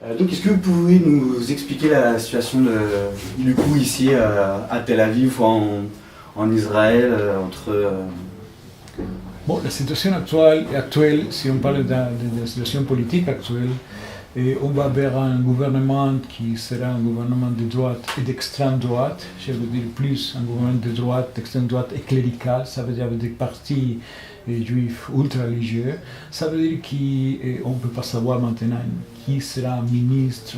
Donc, est-ce que vous pouvez nous expliquer la situation du coup ici à Tel Aviv ou en Israël Bon, la situation actuelle, si on parle de la situation politique actuelle, on va vers un gouvernement qui sera un gouvernement de droite et d'extrême droite, je veux dire plus un gouvernement de droite, d'extrême droite et clérical, ça veut dire avec des partis juifs ultra-religieux. Ça veut dire qu'on ne peut pas savoir maintenant qui sera ministre,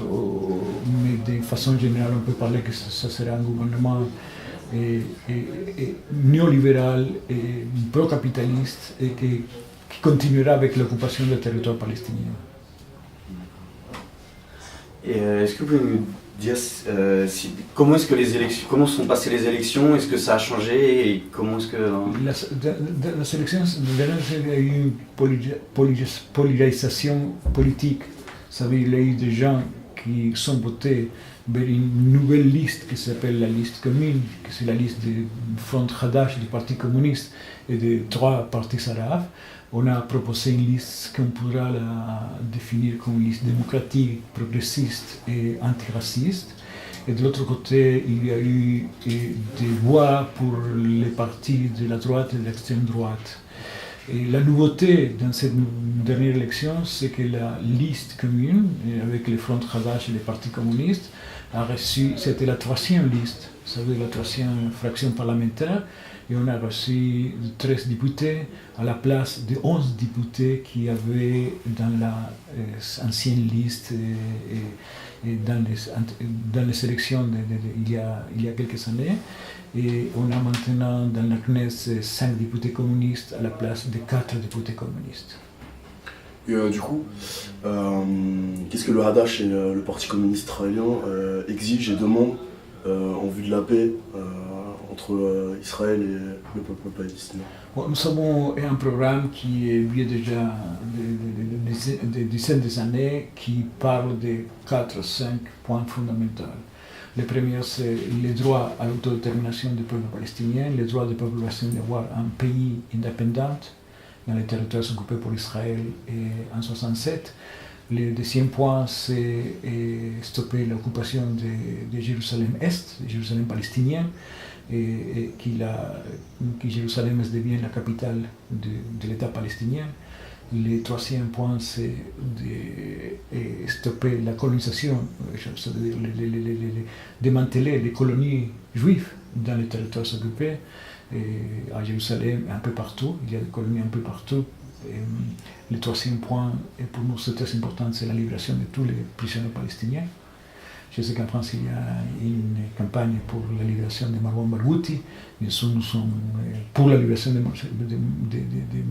mais de façon générale, on peut parler que ce sera un gouvernement néolibéral et pro-capitaliste et qui continuera avec l'occupation du territoire palestinien. Et est-ce que vous pouvez nous dire comment est-ce que comment sont passées les élections, est-ce que ça a changé et comment est-ce que las elecciones il y a eu une polarisation politique. Ça veut dire qu'il y a eu des gens qui sont votés vers une nouvelle liste qui s'appelle la liste commune, qui c'est la liste du Front Hadash, du Parti communiste et des 3 partis arabes. On a proposé une liste qu'on pourra la définir comme une liste démocratique, progressiste et antiraciste. Et de l'autre côté, il y a eu des voix pour les partis de la droite et de l'extrême droite. Et la nouveauté dans cette dernière élection, c'est que la liste commune, avec le Front Hadash et les partis communistes, a reçu, c'était la 3e liste, ça veut dire la 3e fraction parlementaire, et on a reçu 13 députés à la place de 11 députés qu'il y avait dans l'ancienne liste et dans les élections il y a quelques années. Et on a maintenant dans la CNES 5 députés communistes à la place de 4 députés communistes. Et du coup, qu'est-ce que le Hadash et le Parti communiste israélien exigent et demandent en vue de la paix entre Israël et le peuple palestinien? Bon, nous avons un programme qui est vieux déjà des dizaines d'années qui parle de 4 ou 5 points fondamentaux. Le premier, c'est le droit à l'autodétermination du peuple palestinien, le droit du peuple palestinien d'avoir un pays indépendant dans les territoires occupés par Israël en 1967. Le deuxième point, c'est stopper l'occupation de Jérusalem-Est, de Jérusalem palestinien, et que Jérusalem devienne la capitale de l'État palestinien. Le troisième point, c'est de stopper la colonisation, c'est-à-dire démanteler les colonies juives dans les territoires occupés, à Jérusalem et un peu partout. Il y a des colonies un peu partout. Et le troisième point, et pour nous c'est très important, c'est la libération de tous les prisonniers palestiniens. Je sais qu'en France, il y a une campagne pour la libération de Marwan Barghouti. Bien sûr, nous sommes pour la libération de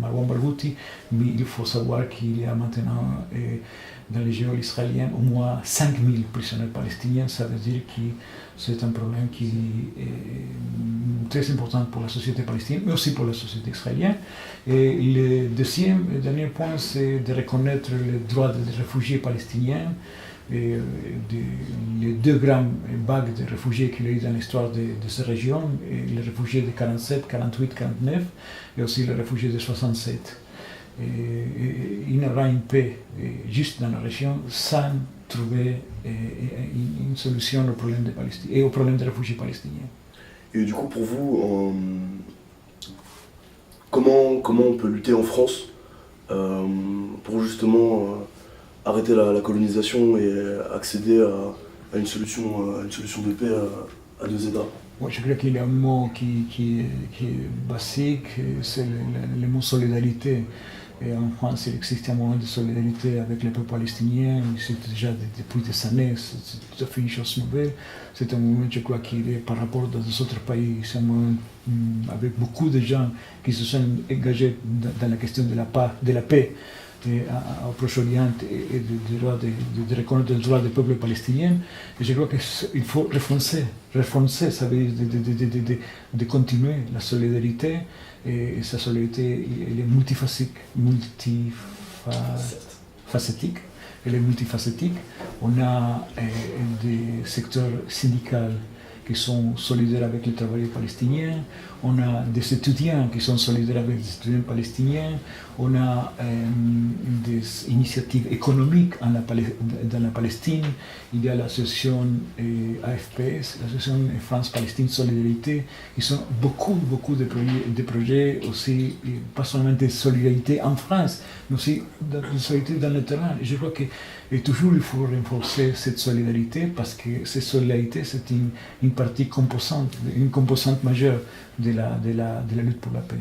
Marwan Barghouti, mais il faut savoir qu'il y a maintenant dans les géoles israéliennes au moins 5000 prisonniers palestiniens. Ça veut dire que c'est un problème qui est très important pour la société palestinienne, mais aussi pour la société israélienne. Et le deuxième et dernier point, c'est de reconnaître les droits des réfugiés palestiniens. Les 2 grandes vagues de réfugiés qu'il y a eu dans l'histoire de ces régions, les réfugiés de 47, 48, 49, et aussi les réfugiés de 67. Il y aura une paix juste dans la région sans trouver une solution au problème des Palestiniens et au problème des réfugiés palestiniens. Et du coup, pour vous, comment on peut lutter en France pour justement arrêter la colonisation et accéder à une solution de paix à 2 États? Moi, je crois qu'il y a un mot qui est basique, c'est le mot solidarité. Et en France, il existe un moment de solidarité avec le peuple palestinien. C'est déjà depuis des années, c'est tout à fait une chose nouvelle. C'est un moment, je crois, qui est par rapport à d'autres autres pays. C'est un moment avec beaucoup de gens qui se sont engagés dans la question de la paix au Proche-Orient et de reconnaître le droit du peuple palestinien. Et je crois qu'il faut refoncer, ça veut dire de continuer la solidarité. Et sa solidarité elle est multifacétique, elle est multifacétique. On a des secteurs syndicaux qui sont solidaires avec les travailleurs palestiniens, on a des étudiants qui sont solidaires avec les étudiants palestiniens, on a des initiatives économiques dans la Palestine, il y a l'association AFPS, l'association France-Palestine Solidarité, ils sont beaucoup de projets aussi, pas seulement de solidarité en France, mais aussi de solidarité dans le terrain. Et je crois que toujours il faut renforcer cette solidarité parce que cette solidarité c'est une partie composante, une composante majeure de la lutte pour la paix.